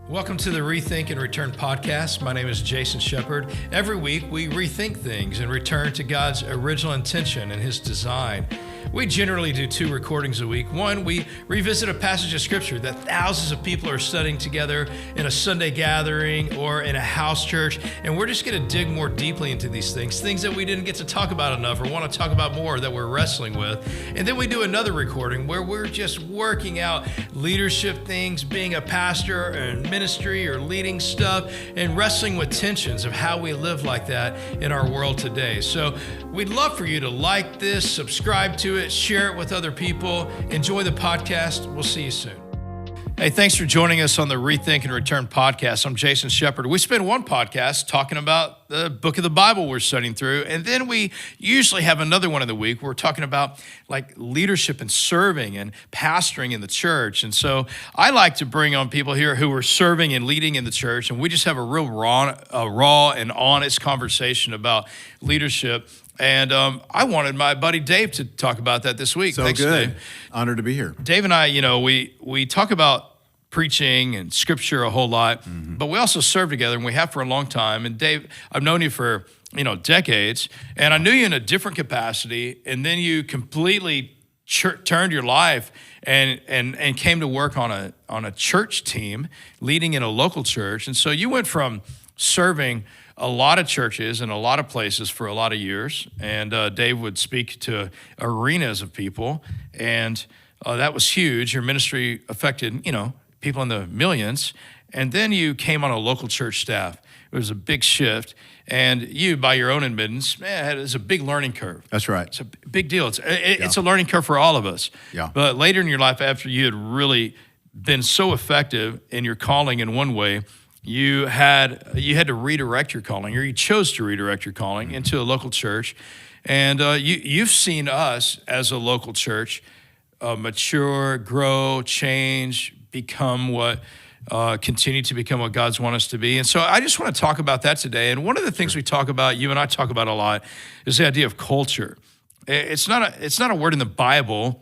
Welcome to the Rethink and Return podcast. My name is Jason Shepard. Every week, we rethink things and return to God's original intention and His design. We generally do 2 recordings a week. One, we revisit a passage of Scripture that thousands of people are studying together in a Sunday gathering or in a house church, and we're just going to dig more deeply into these things that we didn't get to talk about enough or want to talk about more that we're wrestling with. And then we do another recording where we're just working out leadership things, being a pastor and ministry or leading stuff, and wrestling with tensions of how we live like that in our world today. So we'd love for you to like this, subscribe to it, share it with other people. Enjoy the podcast. We'll see you soon. Hey, thanks for joining us on the Rethink and Return podcast. I'm Jason Shepard. We spend one podcast talking about the book of the Bible we're studying through, and then we usually have another one in the week. We're talking about like leadership and serving and pastoring in the church. And so I like to bring on people here who are serving and leading in the church, and we just have a real raw and honest conversation about leadership. And I wanted my buddy Dave to talk about that this week. So Thanks, good. Dave. Honored to be here. Dave and I, we talk about preaching and scripture a whole lot, but we also serve together, and we have for a long time. And Dave, I've known you for, decades, and I knew you in a different capacity, and then you completely turned your life and came to work on a church team, leading in a local church. And so you went from serving a lot of churches and a lot of places for a lot of years. And Dave would speak to arenas of people, and that was huge. Your ministry affected, people in the millions. And then you came on a local church staff. It was a big shift. And you, by your own admittance, it's a big learning curve. That's right. It's a big deal. It's a learning curve for all of us. Yeah. But later in your life, after you had really been so effective in your calling in one way, you had to redirect your calling, or you chose to redirect your calling into a local church. And you've seen us as a local church mature, grow, change, become continue to become what God's want us to be. And so I just want to talk about that today. And one of the things we talk about, you and I talk about a lot, is the idea of culture. It's not a word in the Bible,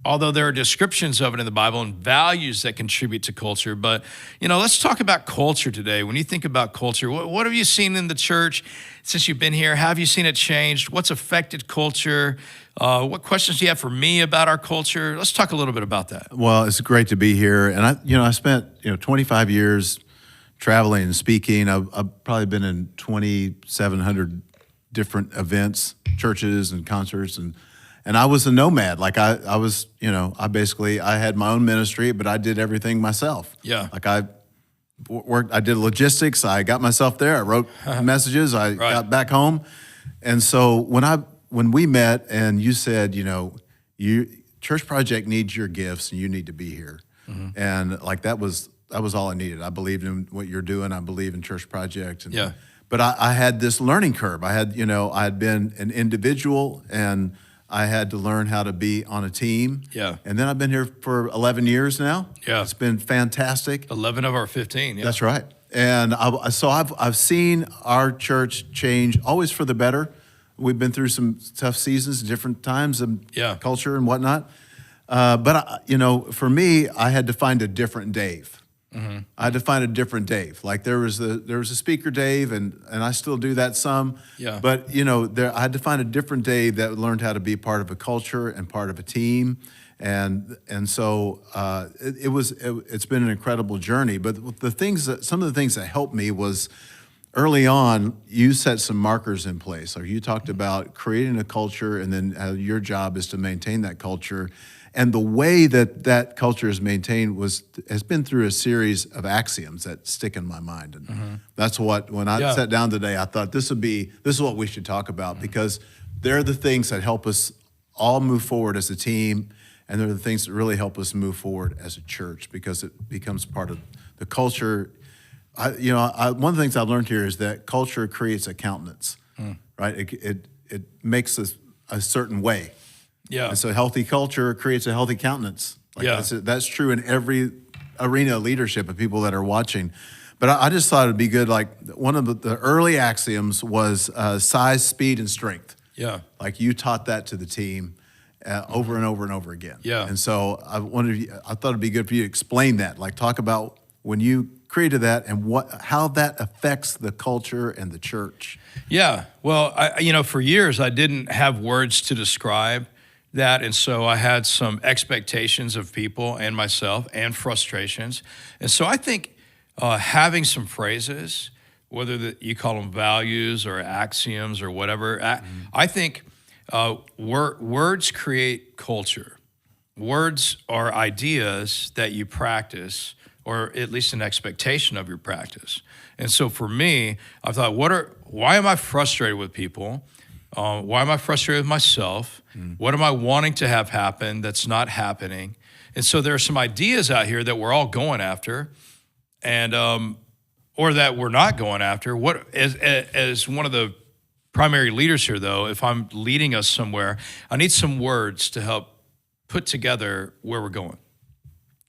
although there are descriptions of it in the Bible and values that contribute to culture. But, let's talk about culture today. When you think about culture, what have you seen in the church since you've been here? How have you seen it changed? What's affected culture? What questions do you have for me about our culture? Let's talk a little bit about that. Well, it's great to be here. And I spent, 25 years traveling and speaking. I've probably been in 2,700 different events, churches and concerts, and I was a nomad. Like I was, I had my own ministry, but I did everything myself. Yeah. Like I did logistics. I got myself there. I wrote messages. I got back home. And so when we met and you said, Church Project needs your gifts and you need to be here. Mm-hmm. And like that was all I needed. I believed in what you're doing. I believe in Church Project. But I had this learning curve. I had been an individual, and I had to learn how to be on a team. Yeah. And then I've been here for 11 years now. Yeah. It's been fantastic. 11 of our 15. Yeah. That's right. And I've seen our church change always for the better. We've been through some tough seasons, different times of culture and whatnot. But for me, I had to find a different Dave. Mm-hmm. I had to find a different Dave. Like there was a speaker Dave, and I still do that some. Yeah. But I had to find a different Dave that learned how to be part of a culture and part of a team, and so it's been an incredible journey. But some of the things that helped me was early on, you set some markers in place. Or you talked about creating a culture, and then your job is to maintain that culture. And the way that culture is maintained has been through a series of axioms that stick in my mind. And that's what, when I sat down today, I thought this is what we should talk about, because they're the things that help us all move forward as a team, and they're the things that really help us move forward as a church, because it becomes part of the culture. One of the things I've learned here is that culture creates a countenance, right? It makes us a certain way. Yeah. And so healthy culture creates a healthy countenance. That's true in every arena of leadership of people that are watching. But I just thought it'd be good. Like one of the early axioms was size, speed, and strength. Yeah. Like you taught that to the team over and over and over again. Yeah. And so I thought it'd be good for you to explain that. Like talk about when you created that and how that affects the culture and the church. Yeah, well, for years I didn't have words to describe that, and so I had some expectations of people and myself and frustrations. And so I think having some phrases, whether you call them values or axioms or whatever, I think words create culture. Words are ideas that you practice, or at least an expectation of your practice. And so for me, I thought, why am I frustrated with people? Why am I frustrated with myself? What am I wanting to have happen that's not happening? And so there are some ideas out here that we're all going after, and or that we're not going after. As one of the primary leaders here, though, if I'm leading us somewhere, I need some words to help put together where we're going.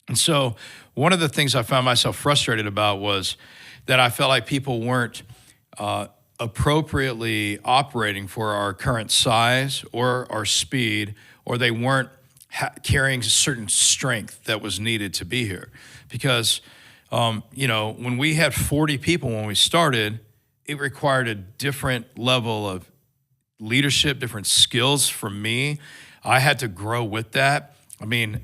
And so one of the things I found myself frustrated about was that I felt like people weren't appropriately operating for our current size or our speed, or they weren't carrying a certain strength that was needed to be here. Because, when we had 40 people when we started, it required a different level of leadership, different skills from me. I had to grow with that. I mean,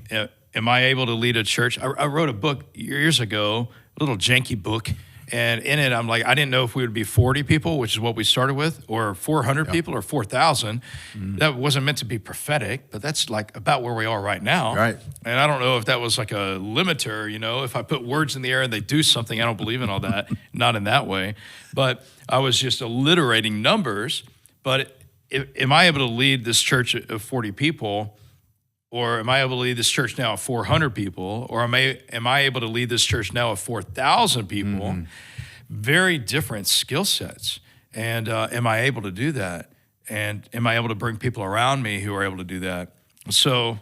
am I able to lead a church? I wrote a book years ago, a little janky book, and in it, I'm like, I didn't know if we would be 40 people, which is what we started with, or 400 people, or 4,000. That wasn't meant to be prophetic, but that's like about where we are right now. Right. And I don't know if that was like a limiter, if I put words in the air and they do something, I don't believe in all that, not in that way. But I was just alliterating numbers. But am I able to lead this church of 40 people? Or am I able to lead this church now of 400 people? Or am I able to lead this church now of 4,000 people? Very different skill sets. And am I able to do that? And am I able to bring people around me who are able to do that? So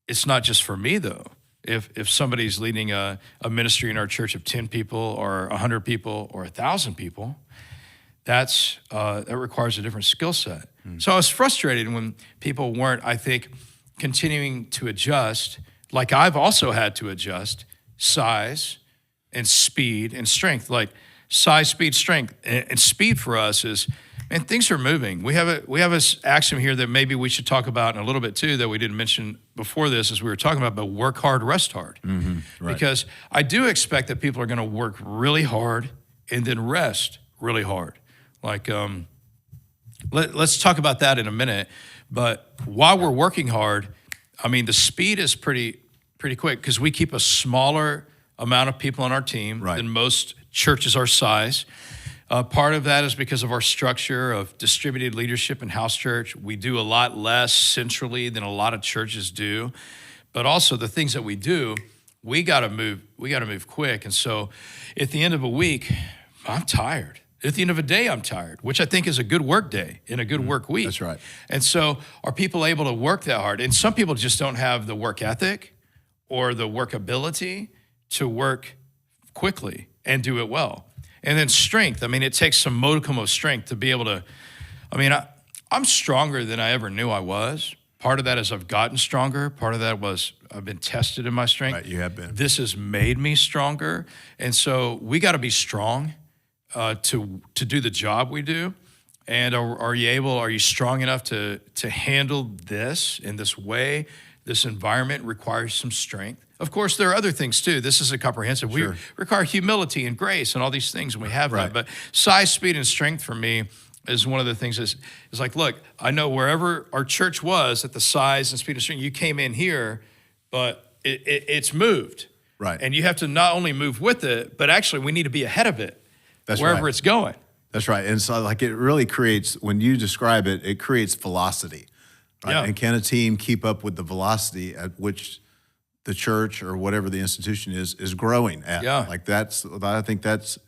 it's not just for me, though. If somebody's leading a ministry in our church of 10 people or 100 people or 1,000 people, that requires a different skill set. So I was frustrated when people weren't, I think, continuing to adjust, like I've also had to adjust size and speed and strength. Like size, speed, strength, and speed for us is, man, things are moving. We have a axiom here that maybe we should talk about in a little bit too, that we didn't mention before this as we were talking about, but work hard, rest hard. Right. Because I do expect that people are going to work really hard and then rest really hard. Like, let's talk about that in a minute. But while we're working hard, I mean, the speed is pretty quick because we keep a smaller amount of people on our team than most churches our size. Part of that is because of our structure of distributed leadership in house church. We do a lot less centrally than a lot of churches do. But also the things that we do, we got to move quick. And so at the end of a week, I'm tired. At the end of a day, I'm tired, which I think is a good work day and a good work week. That's right. And so are people able to work that hard? And some people just don't have the work ethic or the work ability to work quickly and do it well. And then strength. I mean, it takes some modicum of strength to be able to, I'm stronger than I ever knew I was. Part of that is I've gotten stronger. Part of that was I've been tested in my strength. Right, you have been. This has made me stronger. And so we got to be strong to do the job we do. And are you strong enough to handle this in this way? This environment requires some strength. Of course, there are other things too. This is a comprehensive. Sure. We require humility and grace and all these things, and we have that. But size, speed, and strength for me is one of the things is like, look, I know wherever our church was at the size and speed and strength, you came in here, but it's moved. Right. And you have to not only move with it, but actually we need to be ahead of it. That's wherever it's going. That's right. And so like it really creates, when you describe it, it creates velocity. Right? Yeah. And can a team keep up with the velocity at which the church or whatever the institution is growing at? Yeah. Like I think that's,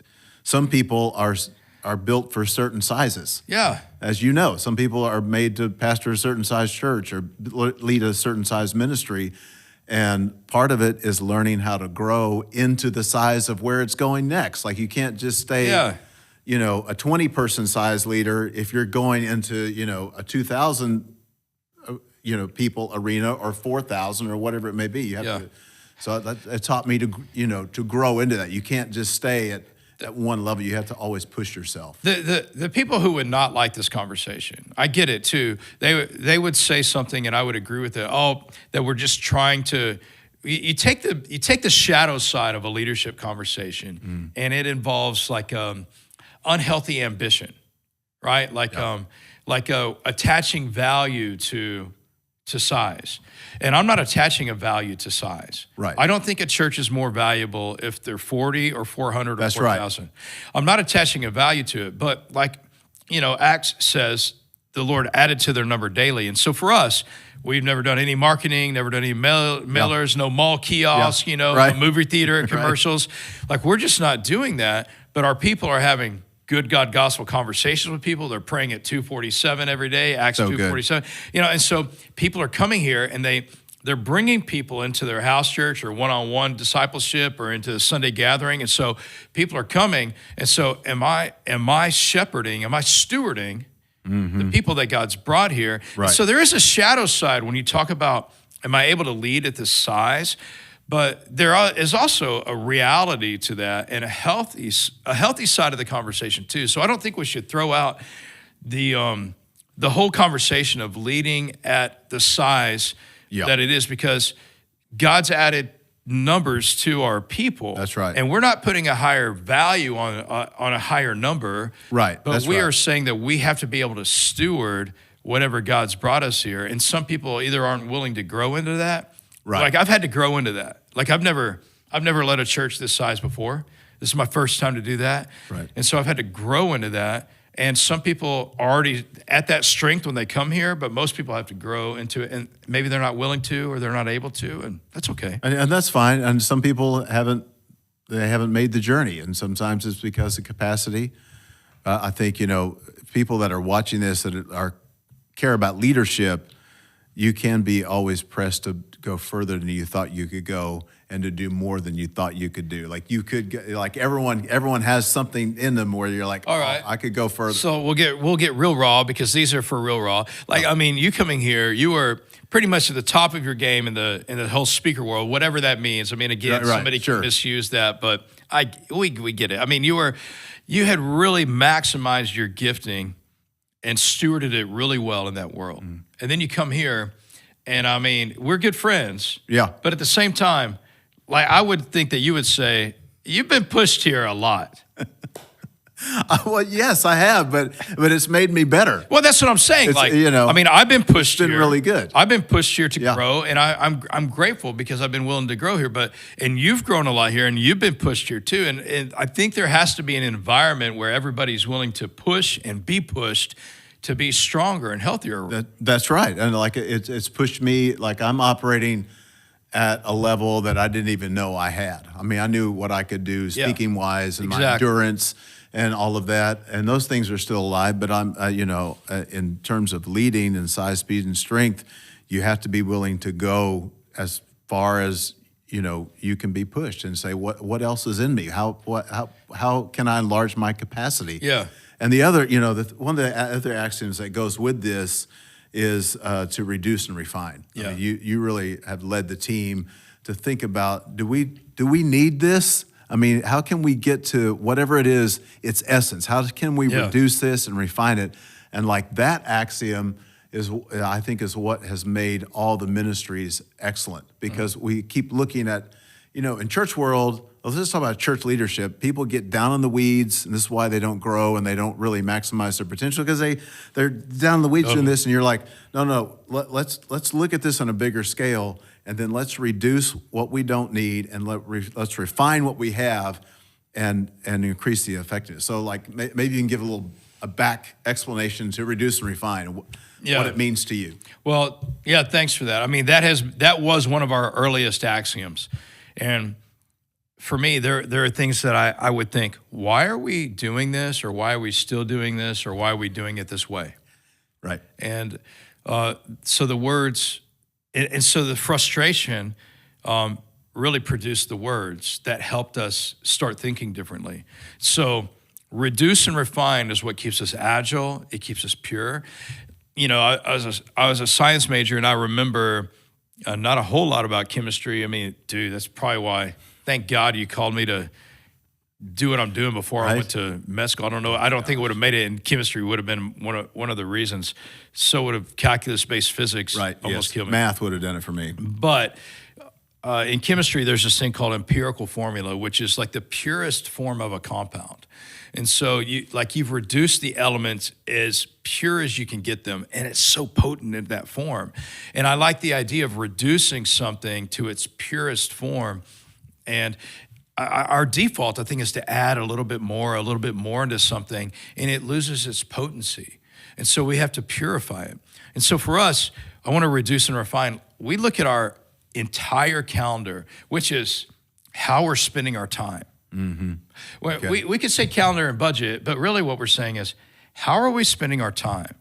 some people are built for certain sizes. Yeah. As you know, some people are made to pastor a certain size church or lead a certain size ministry. And part of it is learning how to grow into the size of where it's going next. Like you can't just stay, a 20-person size leader if you're going into, a 2,000, people arena or 4,000 or whatever it may be. You have So it taught me to grow into that. You can't just stay at one level. You have to always push yourself. The people who would not like this conversation, I get it too. They would say something, and I would agree with it. Oh, that we're just trying to. You take the shadow side of a leadership conversation, and it involves like unhealthy ambition, right? Like attaching value to size. And I'm not attaching a value to size. Right. I don't think a church is more valuable if they're 40 or 400 or 4,000. Right. I'm not attaching a value to it. But like, Acts says, the Lord added to their number daily. And so for us, we've never done any marketing, never done any mailers, no mall kiosk, Right. no movie theater commercials. Right. Like, we're just not doing that. But our people are having good God gospel conversations with people. They're praying at 2:47 every day, Acts 2:47. And so people are coming here, and they're bringing people into their house church or one-on-one discipleship or into the Sunday gathering. And so people are coming. And so am I stewarding the people that God's brought here? Right. So there is a shadow side when you talk about, am I able to lead at this size? But there is also a reality to that, and a healthy side of the conversation too. So I don't think we should throw out the whole conversation of leading at the size that it is, because God's added numbers to our people. That's right. And we're not putting a higher value on a higher number. Right. But we are saying that we have to be able to steward whatever God's brought us here. And some people either aren't willing to grow into that. Right. Like, I've had to grow into that. Like, I've never led a church this size before. This is my first time to do that. Right. And so I've had to grow into that. And some people are already at that strength when they come here, but most people have to grow into it. And maybe they're not willing to, or they're not able to, and that's okay. And that's fine. And some people haven't made the journey. And sometimes it's because of capacity. I think, people that are watching this that care about leadership, you can be always pressed to go further than you thought you could go, and to do more than you thought you could do. Like, you could, like, everyone has something in them where you're like, all right, I could go further. So we'll get real raw, because these are for real raw. Like, I mean, you coming here, you were pretty much at the top of your game in the whole speaker world, whatever that means. I mean, again, somebody can misuse that, but we get it. I mean, you had really maximized your gifting and stewarded it really well in that world. And then you come here, and I mean, we're good friends. Yeah. But at the same time, like, I would think that you would say, you've been pushed here a lot. Well, yes, I have, but it's made me better. Well, that's what I'm saying. Like, I mean, I've been pushed here. It's been really good. I've been pushed here to grow, and I'm grateful because I've been willing to grow here. And you've grown a lot here, and you've been pushed here too. And I think there has to be an environment where everybody's willing to push and be pushed to be stronger and healthier. That's right. And like, it's pushed me, like, I'm operating at a level that I didn't even know I had. I mean, I knew what I could do speaking wise, and my endurance and all of that. And those things are still alive, but I'm, in terms of leading and size, speed, and strength, you have to be willing to go as far as, you can be pushed, and say, what else is in me? How can I enlarge my capacity? Yeah. And the other, one of the other axioms that goes with this is to reduce and refine. Yeah. I mean, you really have led the team to think about, do we need this? I mean, how can we get to whatever it is, its essence? How can we reduce this and refine it? And like, that axiom I think is what has made all the ministries excellent, because we keep looking at, in church world, let's just talk about church leadership. People get down in the weeds, and this is why they don't grow and they don't really maximize their potential, because they're down in the weeds doing this, and you're like, no, let's look at this on a bigger scale, and then let's reduce what we don't need, and let's refine what we have, and increase the effectiveness. So, like, maybe you can give a back explanation to reduce and refine what it means to you. Well, yeah, thanks for that. I mean, that was one of our earliest axioms. And for me, there are things that I would think, why are we doing this, or why are we still doing this, or why are we doing it this way? Right. And so the words, and so the frustration really produced the words that helped us start thinking differently. So reduce and refine is what keeps us agile. It keeps us pure. I was a science major, and I remember Not a whole lot about chemistry. I mean, dude, that's probably why. Thank God you called me to do what I'm doing before I went to med school. I don't know. I don't think it would have made it in chemistry. Would have been one of the reasons. So would have calculus-based physics almost killed me. Math would have done it for me. But in chemistry, there's this thing called empirical formula, which is like the purest form of a compound. And so you've reduced the elements as pure as you can get them, and it's so potent in that form. And I like the idea of reducing something to its purest form. And our default, I think, is to add a little bit more into something, and it loses its potency. And so we have to purify it. And so for us, I want to reduce and refine. We look at our entire calendar, which is how we're spending our time. Mm-hmm. Okay. We could say calendar and budget, but really what we're saying is, how are we spending our time?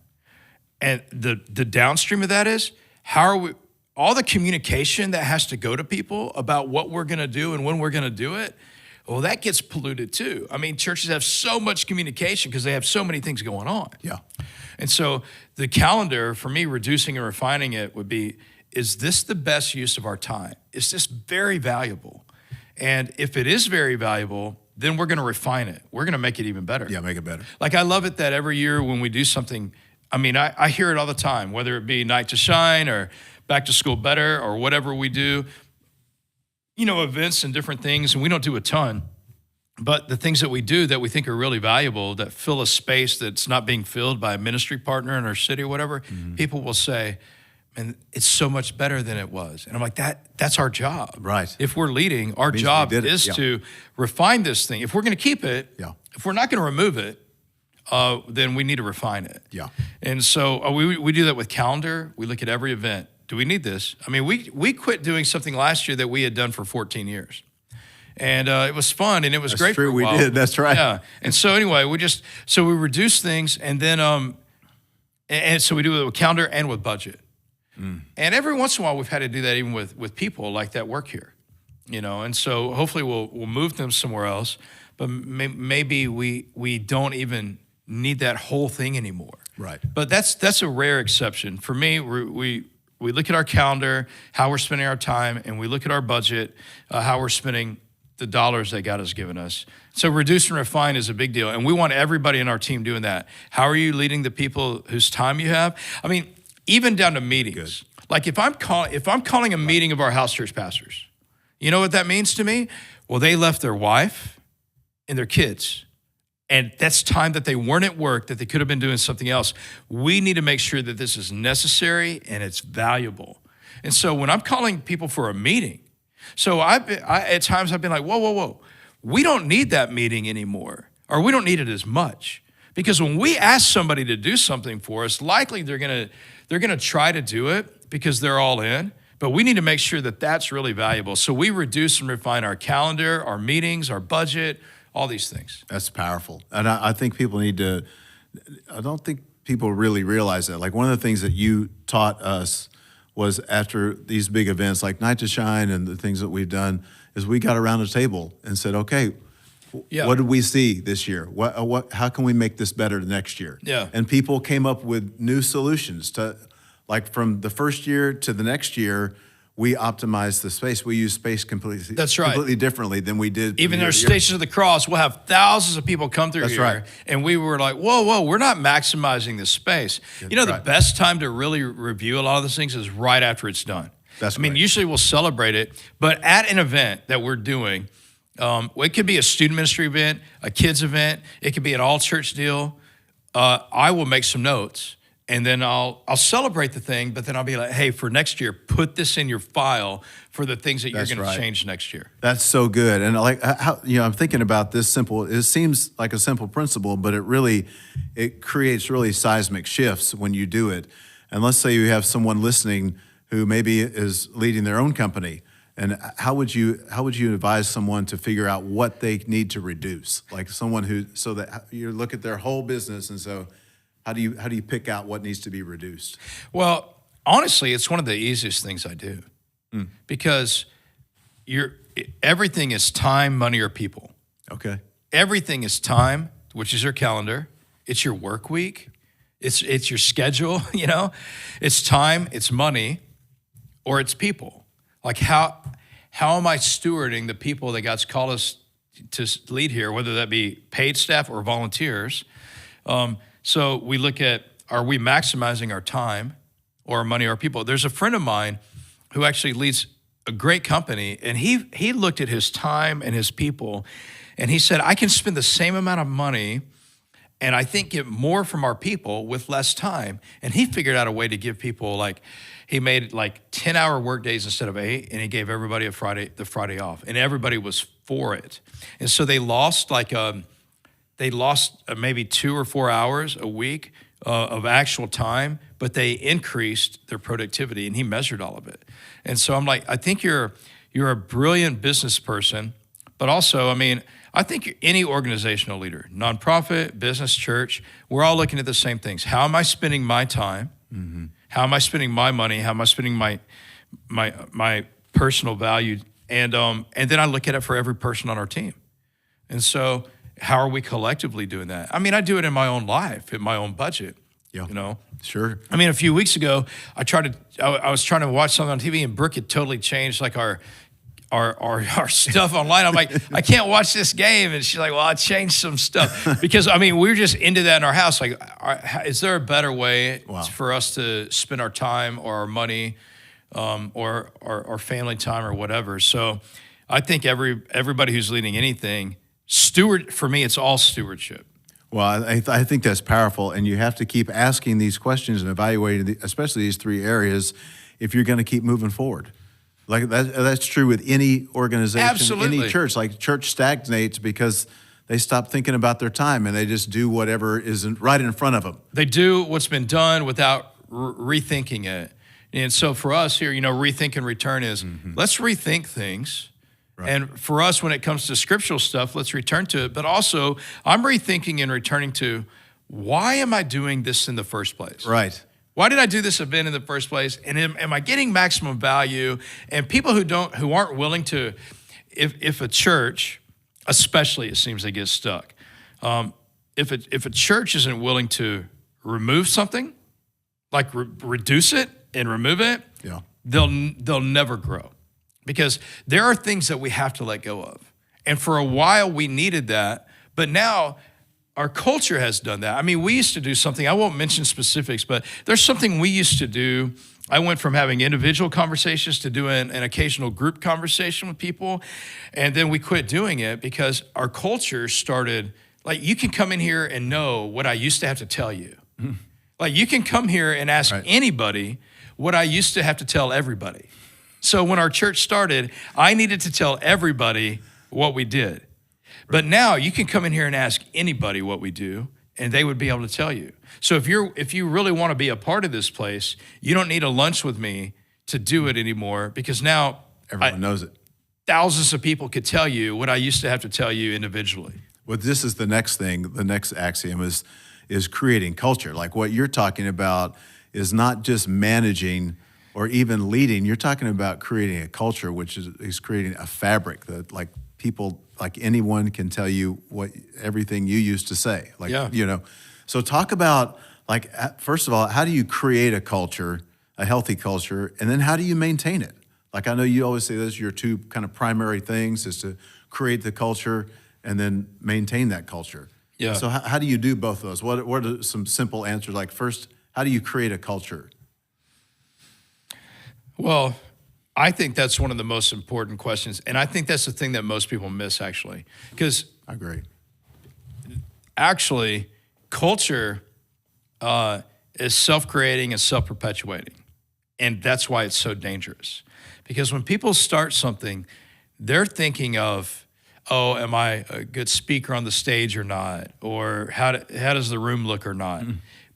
And the downstream of that is, how are we, all the communication that has to go to people about what we're going to do and when we're going to do it, well, that gets polluted too. I mean, churches have so much communication because they have so many things going on. Yeah. And so the calendar, for me, reducing and refining it would be, is this the best use of our time? Is this very valuable? And if it is very valuable, then we're going to refine it. We're going to make it even better. Yeah, make it better. Like, I love it that every year when we do something, I mean, I hear it all the time, whether it be Night to Shine or Back to School Better or whatever we do, events and different things, and we don't do a ton, but the things that we do that we think are really valuable, that fill a space that's not being filled by a ministry partner in our city or whatever, people will say, and it's so much better than it was. And I'm like, that's our job. Right. If we're leading, our job is to refine this thing. If we're going to keep it, if we're not going to remove it, then we need to refine it. Yeah. And so we do that with calendar. We look at every event. Do we need this? I mean, we quit doing something last year that we had done for 14 years. And it was fun, and it was great for a while. We did. That's right. Yeah. And so anyway, we reduce things, and then and so we do it with calendar and with budget. And every once in a while, we've had to do that even with people like that work here, And so hopefully we'll move them somewhere else, but maybe we don't even need that whole thing anymore. Right. But that's a rare exception. For me, we look at our calendar, how we're spending our time, and we look at our budget, how we're spending the dollars that God has given us. So reduce and refine is a big deal, and we want everybody in our team doing that. How are you leading the people whose time you have? I mean, even down to meetings. Good. Like if I'm calling a meeting of our house church pastors, you know what that means to me? Well, they left their wife and their kids, and that's time that they weren't at work, that they could have been doing something else. We need to make sure that this is necessary and it's valuable. And so when I'm calling people for a meeting, so at times I've been like, whoa. We don't need that meeting anymore, or we don't need it as much. Because when we ask somebody to do something for us, likely they're gonna try to do it because they're all in, but we need to make sure that that's really valuable. So we reduce and refine our calendar, our meetings, our budget, all these things. That's powerful. And I think people need to, I don't think people really realize that. Like one of the things that you taught us was after these big events like Night to Shine and the things that we've done is we got around the table and said, okay, what did we see this year? How can we make this better next year? Yeah. And people came up with new solutions to, like from the first year to the next year, we optimized the space. We use space completely differently than we did. Even our Stations of the Cross, we'll have thousands of people come through here. Right. And we were like, whoa, we're not maximizing the space. The best time to really review a lot of these things is right after it's done. I mean, usually we'll celebrate it, but at an event that we're doing, it could be a student ministry event, a kids event, it could be an all church deal. I will make some notes. And then I'll celebrate the thing, but then I'll be like, hey, for next year, put this in your file for the things that you're going to change next year. That's so good. And like how I'm thinking about this simple. It seems like a simple principle, but it creates really seismic shifts when you do it. And let's say you have someone listening who maybe is leading their own company. And how would you advise someone to figure out what they need to reduce? Like someone so that you look at their whole business and so. How do you pick out what needs to be reduced? Well, honestly, it's one of the easiest things I do because everything is time, money, or people. Okay. Everything is time, which is your calendar. It's your work week. It's your schedule. It's time. It's money, or it's people. Like how am I stewarding the people that God's called us to lead here, whether that be paid staff or volunteers? So we look at, are we maximizing our time or our money or our people? There's a friend of mine who actually leads a great company, and he looked at his time and his people, and he said, I can spend the same amount of money and I think get more from our people with less time. And he figured out a way to give people, like, he made like 10-hour work days instead of 8, and he gave everybody the Friday off, and everybody was for it. And so they lost maybe 2 or 4 hours a week of actual time, but they increased their productivity, and he measured all of it. And so I'm like, I think you're a brilliant business person, but also, I mean, I think any organizational leader, nonprofit, business, church, we're all looking at the same things. How am I spending my time? Mm-hmm. How am I spending my money? How am I spending my personal value? And then I look at it for every person on our team. And so how are we collectively doing that? I mean, I do it in my own life, in my own budget. Yeah. You know? Sure. I mean, a few weeks ago, I was trying to watch something on TV, and Brooke had totally changed like our stuff online. I'm like, I can't watch this game. And she's like, well, I changed some stuff. Because, I mean, we're just into that in our house. Like, is there a better way for us to spend our time or our money or our family time or whatever? So I think everybody who's leading anything, for me, it's all stewardship. Well, I think that's powerful. And you have to keep asking these questions and evaluating, especially these 3 areas, if you're going to keep moving forward. Like that's true with any organization, Absolutely. Any church. Like church stagnates because they stop thinking about their time and they just do whatever is right in front of them. They do what's been done without rethinking it. And so for us here, rethink and return is let's rethink things. Right. And for us, when it comes to scriptural stuff, let's return to it. But also, I'm rethinking and returning to, why am I doing this in the first place? Right. Why did I do this event in the first place? And am I getting maximum value? And people who aren't willing to, if a church, especially, it seems they get stuck. If a church isn't willing to remove something, like reduce it and remove it, they'll never grow, because there are things that we have to let go of. And for a while we needed that, but now our culture has done that. I mean, we used to do something, I won't mention specifics, but there's something we used to do. I went from having individual conversations to doing an occasional group conversation with people. And then we quit doing it because our culture started, like, you can come in here and know what I used to have to tell you. Like, you can come here and ask anybody what I used to have to tell everybody. So when our church started, I needed to tell everybody what we did. But now you can come in here and ask anybody what we do, and they would be able to tell you. So if you really want to be a part of this place, you don't need a lunch with me to do it anymore, because now everyone knows it. Thousands of people could tell you what I used to have to tell you individually. Well, this is the next thing. The next axiom is creating culture. Like what you're talking about is not just managing or even leading. You're talking about creating a culture, which is creating a fabric that, like, people, like anyone can tell you everything you used to say. Like, So talk about, like, first of all, how do you create a culture, a healthy culture, and then how do you maintain it? Like, I know you always say those are your 2 kind of primary things, is to create the culture and then maintain that culture. Yeah. So how do you do both of those? What are some simple answers? Like, first, how do you create a culture? Well, I think that's one of the most important questions. And I think that's the thing that most people miss, actually. Because I agree. Actually, culture is self-creating and self-perpetuating. And that's why it's so dangerous. Because when people start something, they're thinking of, oh, am I a good speaker on the stage or not? Or how does the room look or not?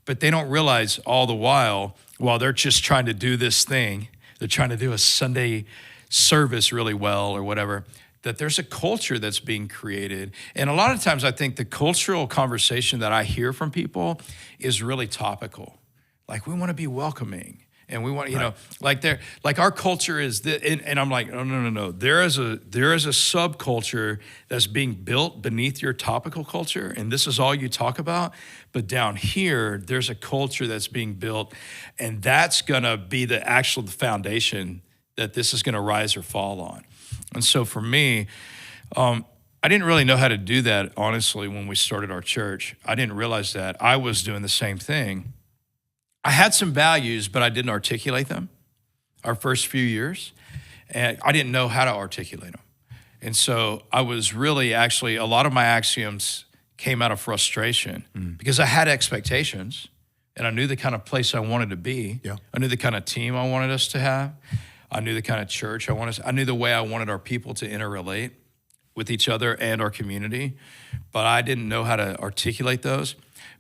But they don't realize all the while they're just trying to do this thing, they're trying to do a Sunday service really well or whatever, that there's a culture that's being created. And a lot of times I think the cultural conversation that I hear from people is really topical. Like, we want to be welcoming. And we want, like our culture is and I'm like, no. There is a subculture that's being built beneath your topical culture, and this is all you talk about. But down here, there's a culture that's being built, and that's gonna be the foundation that this is gonna rise or fall on. And so for me, I didn't really know how to do that, honestly, when we started our church. I didn't realize that I was doing the same thing. I had some values, but I didn't articulate them our first few years, and I didn't know how to articulate them. And so I was really a lot of my axioms came out of frustration because I had expectations, and I knew the kind of place I wanted to be. Yeah. I knew the kind of team I wanted us to have. I knew the kind of church I knew the way I wanted our people to interrelate with each other and our community, but I didn't know how to articulate those.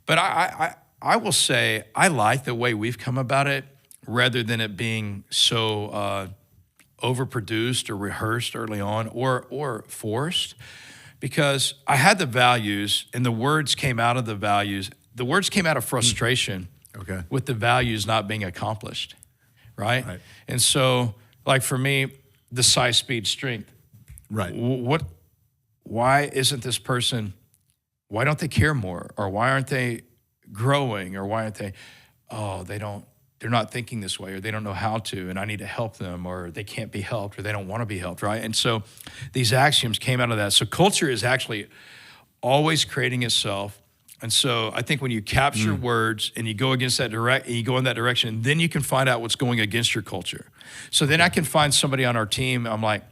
But I will say I like the way we've come about it rather than it being so overproduced or rehearsed early on or forced, because I had the values and the words came out of the values. The words came out of frustration with the values not being accomplished, right? And so, like for me, the size, speed, strength. Right. Why isn't this person, why don't they care more? Or why aren't they growing? Or why aren't they, they're not thinking this way, or they don't know how to, and I need to help them, or they can't be helped, or they don't want to be helped, right? And so these axioms came out of that. So culture is actually always creating itself. And so I think when you capture words and you go against that you go in that direction, then you can find out what's going against your culture. So then I can find somebody on our team, I'm like,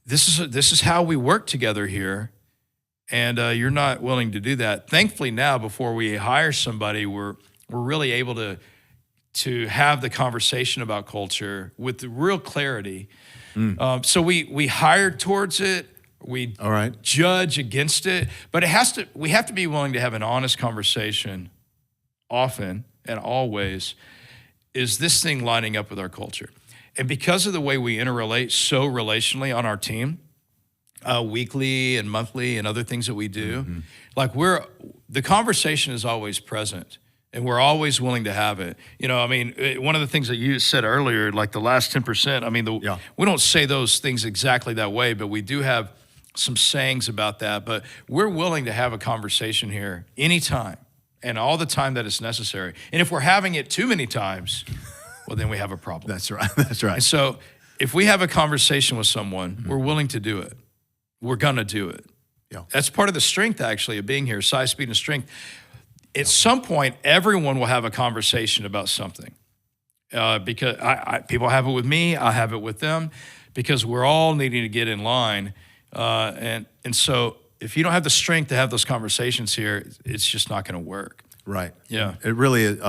this is how we work together here, and you're not willing to do that. Thankfully now, before we hire somebody, we're really able to have the conversation about culture with real clarity. So we hire towards it, we judge against it, but we have to be willing to have an honest conversation often and always. Is this thing lining up with our culture? And because of the way we interrelate so relationally on our team, weekly and monthly and other things that we do, the conversation is always present, and we're always willing to have it. One of the things that you said earlier, like the last 10%, we don't say those things exactly that way, but we do have some sayings about that. But we're willing to have a conversation here anytime and all the time that it's necessary. And if we're having it too many times, well, then we have a problem. That's right. That's right. And so if we have a conversation with someone, we're willing to do it. We're going to do it. Yeah. That's part of the strength, actually, of being here, size, speed, and strength. At some point, everyone will have a conversation about something. Because people have it with me, I have it with them, because we're all needing to get in line. And so if you don't have the strength to have those conversations here, it's just not going to work. Right. Yeah. It really is.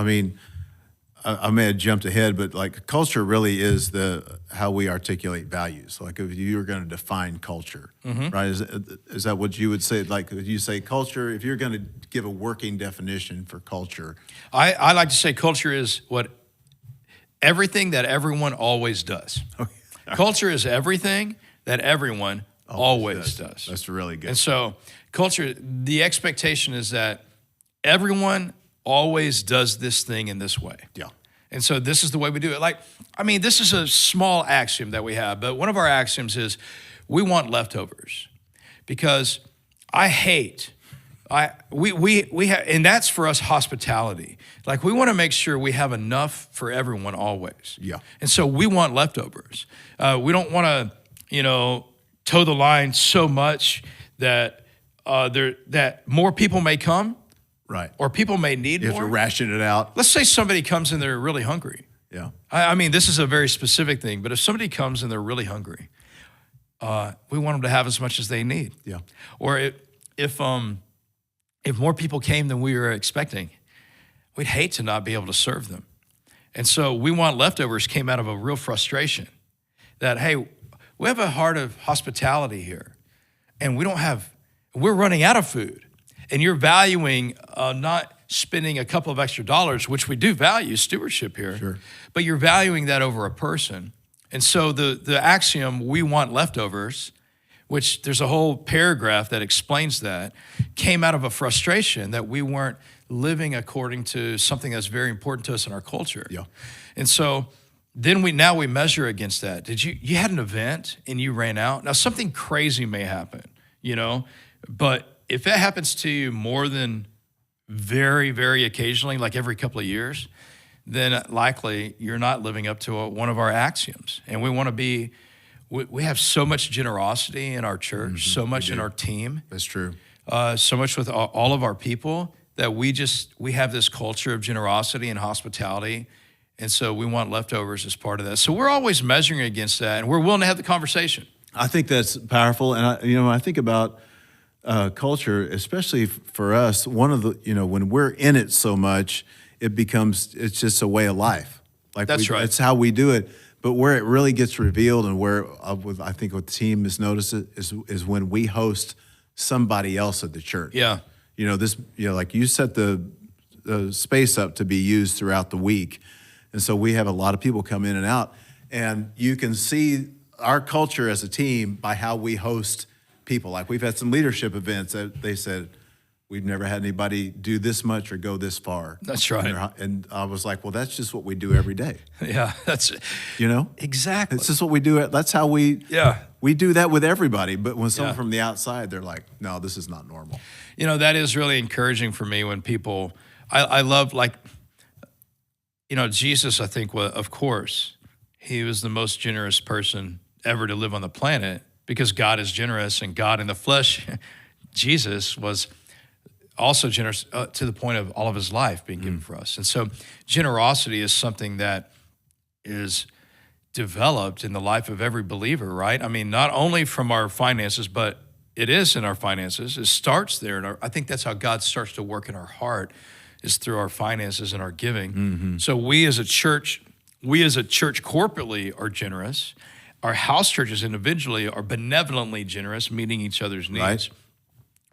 I may have jumped ahead, but like culture really is how we articulate values. Like if you were going to define culture, right? Is that what you would say? Like if you say culture, if you're going to give a working definition for culture, I like to say culture is everything that everyone always does. Okay. Culture is everything that everyone always does. That's really good. And so culture, the expectation is that everyone always does this thing in this way. Yeah. And so this is the way we do it. This is a small axiom that we have, but one of our axioms is we want leftovers, because we have, and that's for us hospitality. Like we want to make sure we have enough for everyone always. Yeah. And so we want leftovers. We don't want to, toe the line so much that that more people may come. Right. Or people may need more. You have to ration it out. Let's say somebody comes and they're really hungry. Yeah. This is a very specific thing, but if somebody comes and they're really hungry, we want them to have as much as they need. Yeah. Or if more people came than we were expecting, we'd hate to not be able to serve them. And so we want leftovers came out of a real frustration that, hey, we have a heart of hospitality here, and we're running out of food. And you're valuing not spending a couple of extra dollars, which we do value stewardship here, sure, but you're valuing that over a person. And so the axiom, we want leftovers, which there's a whole paragraph that explains that, came out of a frustration that we weren't living according to something that's very important to us in our culture. Yeah. And so then we measure against that. You had an event and you ran out. Now something crazy may happen, but if that happens to you more than very, very occasionally, like every couple of years, then likely you're not living up to one of our axioms. And we have so much generosity in our church, so much in our team. That's true. So much with all of our people that we have this culture of generosity and hospitality. And so we want leftovers as part of that. So we're always measuring against that, and we're willing to have the conversation. I think that's powerful. And I think about culture, especially for us, one of the, when we're in it so much, it's just a way of life. That's right. It's how we do it. But where it really gets revealed, and where I think what the team has noticed is when we host somebody else at the church. Yeah. Like you set the space up to be used throughout the week. And so we have a lot of people come in and out, and you can see our culture as a team by how we host people. Like we've had some leadership events that they said, we've never had anybody do this much or go this far. That's right. And I was like, well, that's just what we do every day. Yeah, that's exactly. It's just what we do. That's how we do that with everybody. But when someone from the outside, they're like, no, this is not normal. That is really encouraging for me when people. I love Jesus. I think, of course, he was the most generous person ever to live on the planet because God is generous, and God in the flesh, Jesus was also generous to the point of all of his life being given for us. And so generosity is something that is developed in the life of every believer, right? I mean, not only from our finances, but it is in our finances. It starts there. And I think that's how God starts to work in our heart, is through our finances and our giving. Mm-hmm. So we as a church corporately are generous. Our house churches individually are benevolently generous, meeting each other's needs. Right.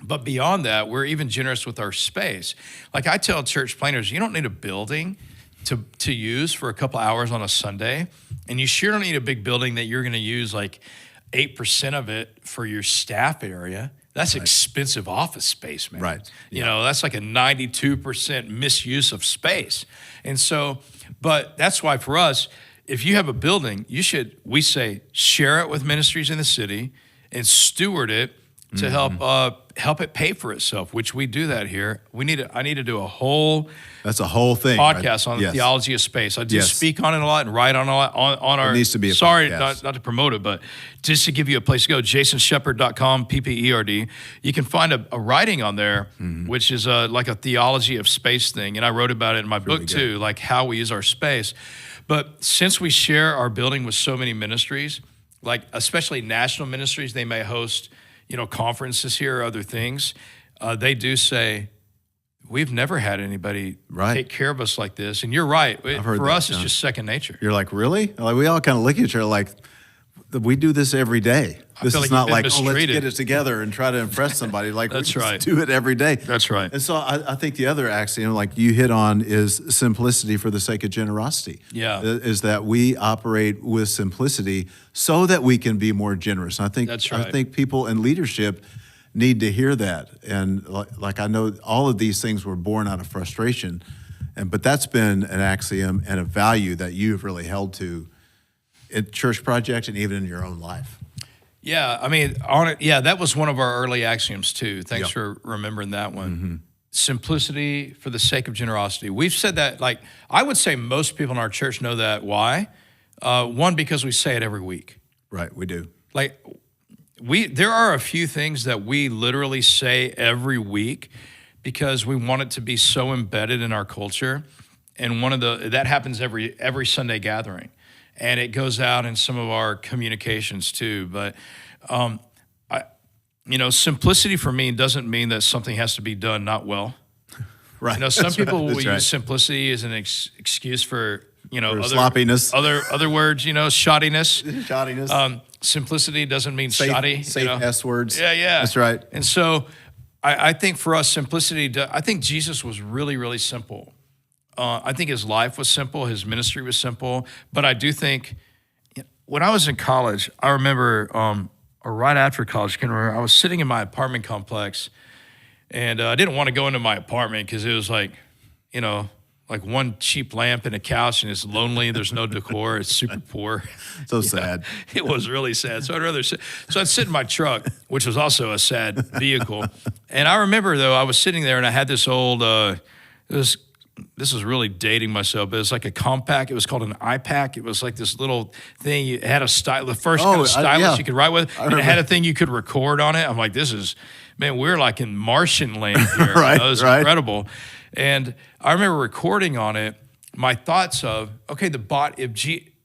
But beyond that, we're even generous with our space. Like I tell church planners, you don't need a building to use for a couple hours on a Sunday. And you sure don't need a big building that you're going to use like 8% of it for your staff area. That's expensive office space, man. Right. That's like a 92% misuse of space. And so, but that's why for us, if you have a building, we say, share it with ministries in the city and steward it to help it pay for itself, which we do that here. I need to do a whole thing podcast on the theology of space. I do speak on it a lot and write on a lot on our. It needs to be a sorry, podcast. not to promote it, but just to give you a place to go. JasonShepard.com, PPERD. You can find a writing on there, which is like a theology of space thing, and I wrote about it in my book too, like how we use our space. But since we share our building with so many ministries, like especially national ministries, they may host conferences here or other things, they do say, we've never had anybody take care of us like this. And you're right. For us, it's just second nature. You're like, really? Like we all kind of look at each other like, we do this every day. This is not like, let's get it together and try to impress somebody. Like we just do it every day. That's right. And so I think the other axiom, like you hit on, is simplicity for the sake of generosity. Yeah. Is that we operate with simplicity so that we can be more generous. And I think that's right. I think people in leadership need to hear that. And like I know all of these things were born out of frustration, but that's been an axiom and a value that you've really held to at Church Project and even in your own life. Yeah, I mean, that was one of our early axioms too. Thanks for remembering that one. Mm-hmm. Simplicity for the sake of generosity. We've said that, like, I would say most people in our church know that. Why? One, because we say it every week. Right, we do. Like, there are a few things that we literally say every week because we want it to be so embedded in our culture. And that happens every Sunday gathering. And it goes out in some of our communications too. But, simplicity for me doesn't mean that something has to be done not well. Right. Some people will use simplicity as an excuse for, other sloppiness. Other words, shoddiness. Shoddiness. Simplicity doesn't mean shoddy. Safe S words. Yeah. That's right. And so I think for us, simplicity, I think Jesus was really, really simple. I think his life was simple. His ministry was simple. But I do think when I was in college, I remember, or right after college, I was sitting in my apartment complex And I didn't want to go into my apartment because it was like, you know, like one cheap lamp and a couch, and it's lonely. There's no decor. It's super poor. So sad. It was really sad. So I'd rather sit. So I'd sit in my truck, which was also a sad vehicle. And I remember, though, I was sitting there, and I had this old, this is really dating myself, but it's like a compact. It was called an iPack. It was like this little thing. It had a style, the first kind of stylus you could write with. And it had a thing you could record on it. I'm like, this is, man, we're like in Martian land here. Right, you know, it was incredible. And I remember recording on it my thoughts of, okay,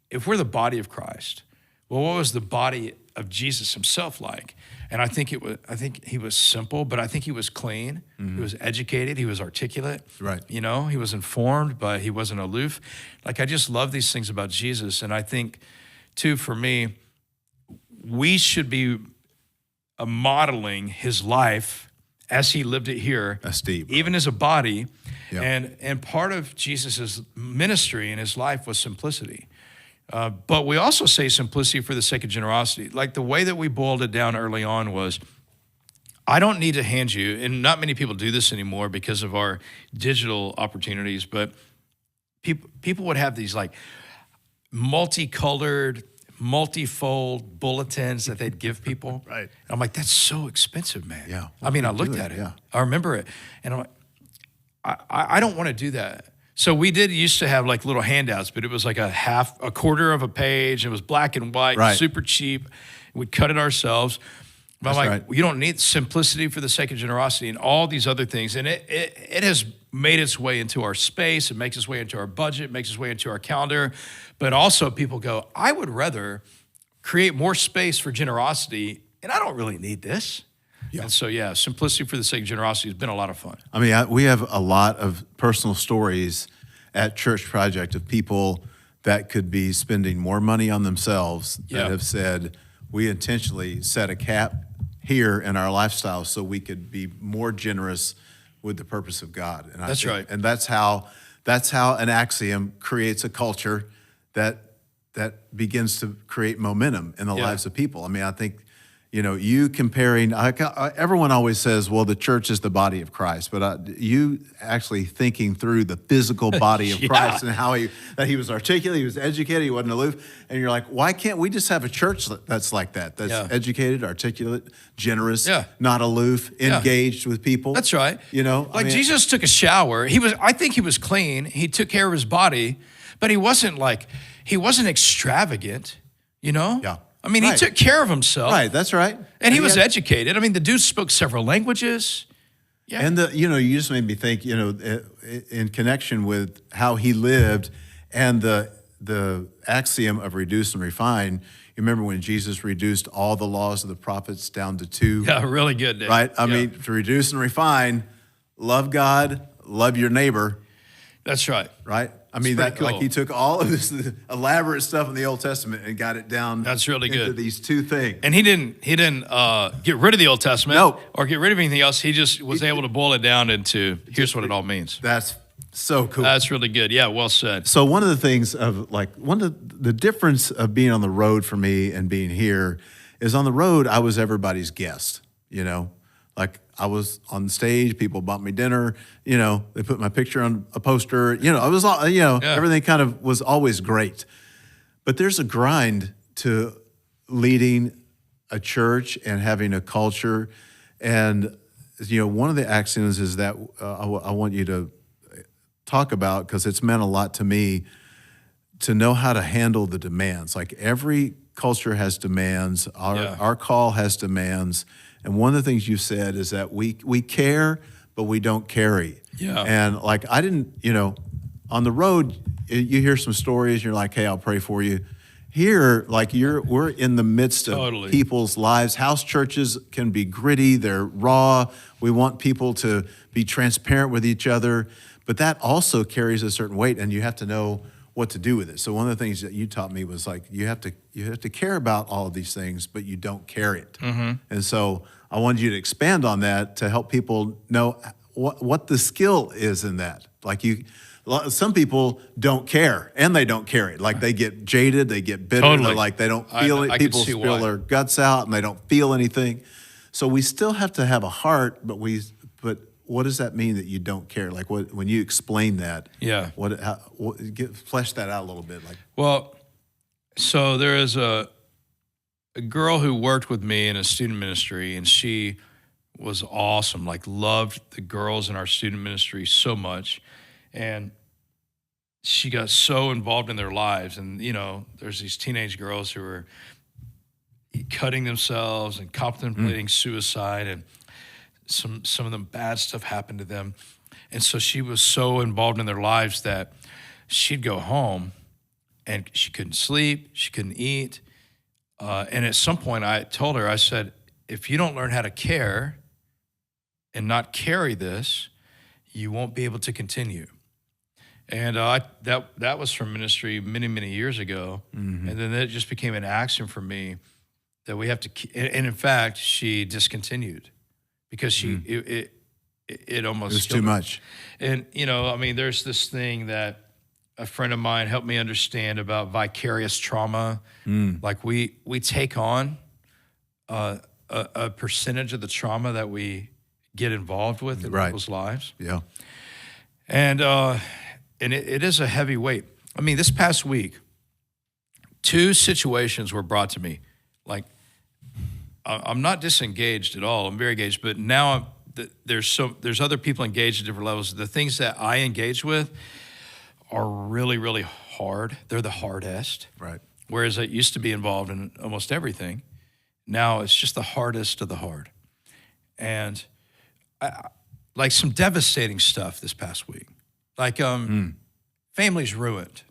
if we're the body of Christ, well, what was the body of Jesus himself like? And I think he was simple, but I think he was clean. Mm-hmm. He was educated. He was articulate. Right. You know, he was informed, but he wasn't aloof. Like, I just love these things about Jesus. And I think, too, for me, we should be modeling his life as he lived it here, even as a body. Yep. And part of Jesus's ministry and his life was simplicity. But we also say simplicity for the sake of generosity. Like, the way that we boiled it down early on was, I don't need to hand you, and not many people do this anymore because of our digital opportunities, but people would have these like multicolored, multifold bulletins that they'd give people. Right. And I'm like, that's so expensive, man. Yeah. I mean, I looked at it. Yeah. I remember it. And I'm like, I don't want to do that. So we used to have like little handouts, but it was like a quarter of a page. It was black and white, super cheap. We'd cut it ourselves. But I'm like, you don't need simplicity for the sake of generosity and all these other things. And it has made its way into our space. It makes its way into our budget, it makes its way into our calendar. But also people go, I would rather create more space for generosity, and I don't really need this. Yeah. And so, simplicity for the sake of generosity has been a lot of fun. I mean, we have a lot of personal stories at Church Project of people that could be spending more money on themselves that have said, we intentionally set a cap here in our lifestyle so we could be more generous with the purpose of God. And that's right. And that's how an axiom creates a culture that begins to create momentum in the lives of people. I mean, I think, you know, you comparing, everyone always says, well, the church is the body of Christ, but you actually thinking through the physical body of Christ and how that he was articulate, he was educated, he wasn't aloof, and you're like, why can't we just have a church that's like that, that's educated, articulate, generous, not aloof, engaged with people? That's right. You know, like, I mean, Jesus took a shower. I think he was clean. He took care of his body, but he wasn't extravagant, you know? Yeah. I mean, he took care of himself. Right, that's right. And he was educated. I mean, the dude spoke several languages. Yeah. And, you just made me think, in connection with how he lived and the axiom of reduce and refine. You remember when Jesus reduced all the laws of the prophets down to 2? Yeah, really good, Dave. Right? I mean, to reduce and refine, love God, love your neighbor. That's right. Right? I mean, cool. Like, he took all of this elaborate stuff in the Old Testament and got it down. That's really good. Into these 2 things. And he didn't get rid of the Old Testament or get rid of anything else. He just was able to boil it down into here's what it all means. That's so cool. That's really good. Yeah, well said. So one of the things the difference of being on the road for me and being here is, on the road I was everybody's guest. You know, like, I was on stage, people bought me dinner, they put my picture on a poster, I was, everything kind of was always great. But there's a grind to leading a church and having a culture. And, one of the axioms is that I want you to talk about, because it's meant a lot to me, to know how to handle the demands. Like, every culture has demands, our call has demands. And one of the things you said is that we care, but we don't carry. Yeah. And like, I didn't, on the road, you hear some stories, you're like, hey, I'll pray for you. Here, like, we're in the midst of people's lives. House churches can be gritty, they're raw. We want people to be transparent with each other, but that also carries a certain weight, and you have to know what to do with it. So one of the things that you taught me was, like, you have to care about all of these things, but you don't carry it. Mm-hmm. And so I wanted you to expand on that to help people know what the skill is in that. Like, some people don't care, and they don't carry it. Like, they get jaded, they get bitter. Totally. Like, they don't feel it. People spill their guts out, and they don't feel anything. So we still have to have a heart, but we but what does that mean that you don't care? Like when you explain that, flesh that out a little bit. Like, well, so there is a girl who worked with me in a student ministry, and she was awesome, like loved the girls in our student ministry so much. And she got so involved in their lives. And, there's these teenage girls who are cutting themselves and contemplating suicide, and some of them bad stuff happened to them. And so she was so involved in their lives that she'd go home and she couldn't sleep, she couldn't eat. And at some point I told her, I said, if you don't learn how to care and not carry this, you won't be able to continue. And that was from ministry many, many years ago. Mm-hmm. And then it just became an axiom for me that we have to, and in fact, she discontinued because it almost was too much. And, there's this thing that a friend of mine helped me understand about vicarious trauma. Like we take on a percentage of the trauma that we get involved with in people's lives. Yeah. And it is a heavy weight. This past week, 2 situations were brought to me. Like, I'm not disengaged at all. I'm very engaged, but now there's other people engaged at different levels. The things that I engage with are really, really hard. They're the hardest. Right. Whereas I used to be involved in almost everything. Now it's just the hardest of the hard. And like some devastating stuff this past week. Like families ruined.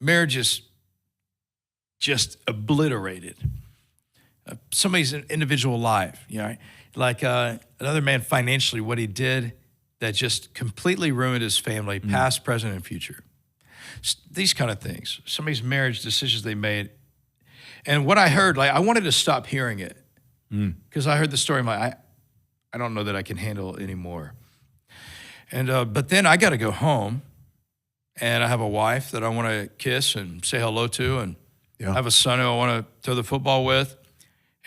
Marriages just obliterated. Somebody's individual life, like another man financially, what he did that just completely ruined his family, past, present, and future. These kind of things. Somebody's marriage decisions they made. And what I heard, like I wanted to stop hearing it because I heard the story. I'm like, I don't know that I can handle it anymore. And but then I got to go home, and I have a wife that I want to kiss and say hello to, and I have a son who I want to throw the football with,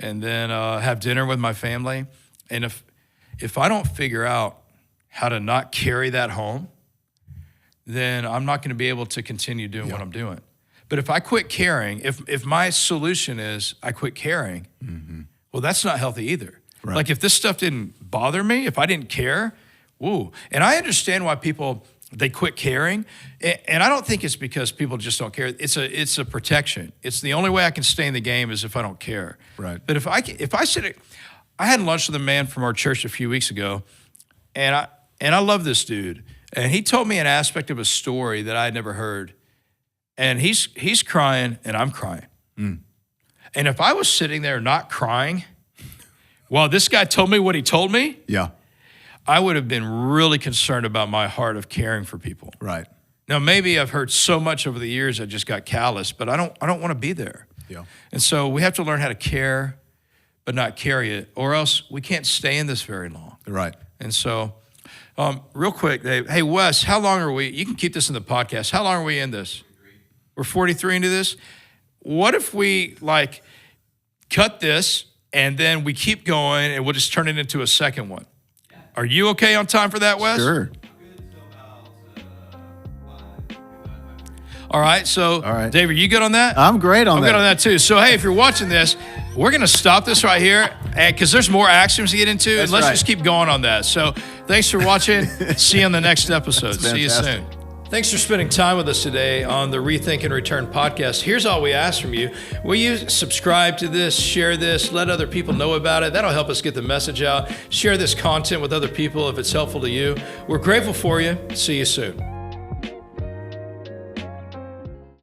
and then have dinner with my family. And if I don't figure out how to not carry that home, then I'm not going to be able to continue doing what I'm doing. But if I quit caring, if my solution is I quit caring, well, that's not healthy either. Right. Like if this stuff didn't bother me, if I didn't care, and I understand why people, they quit caring. And I don't think it's because people just don't care. It's a protection. It's the only way I can stay in the game is if I don't care. Right. But if I said, I had lunch with a man from our church a few weeks ago, and I love this dude. And he told me an aspect of a story that I had never heard. And he's crying and I'm crying. And if I was sitting there not crying while this guy told me what he told me, I would have been really concerned about my heart of caring for people. Right. Now, maybe I've heard so much over the years I just got callous, but I don't want to be there. Yeah. And so we have to learn how to care, but not carry it, or else we can't stay in this very long. Right. And so, real quick, Dave. Hey, Wes, how long are we? You can keep this in the podcast. How long are we in this? We're 43 into this. What if we cut this and then we keep going and we'll just turn it into a second one? Are you okay on time for that, Wes? Sure. All right. So, David, you good on that? I'm great on that. I'm good on that too. So, hey, if you're watching this, we're going to stop this right here because there's more axioms to get into. That's Let's right. just keep going on that. So, thanks for watching. See you on the next episode. See you soon. Thanks for spending time with us today on the Rethink and Return podcast. Here's all we ask from you. Will you subscribe to this, share this, let other people know about it? That'll help us get the message out. Share this content with other people if it's helpful to you. We're grateful for you. See you soon.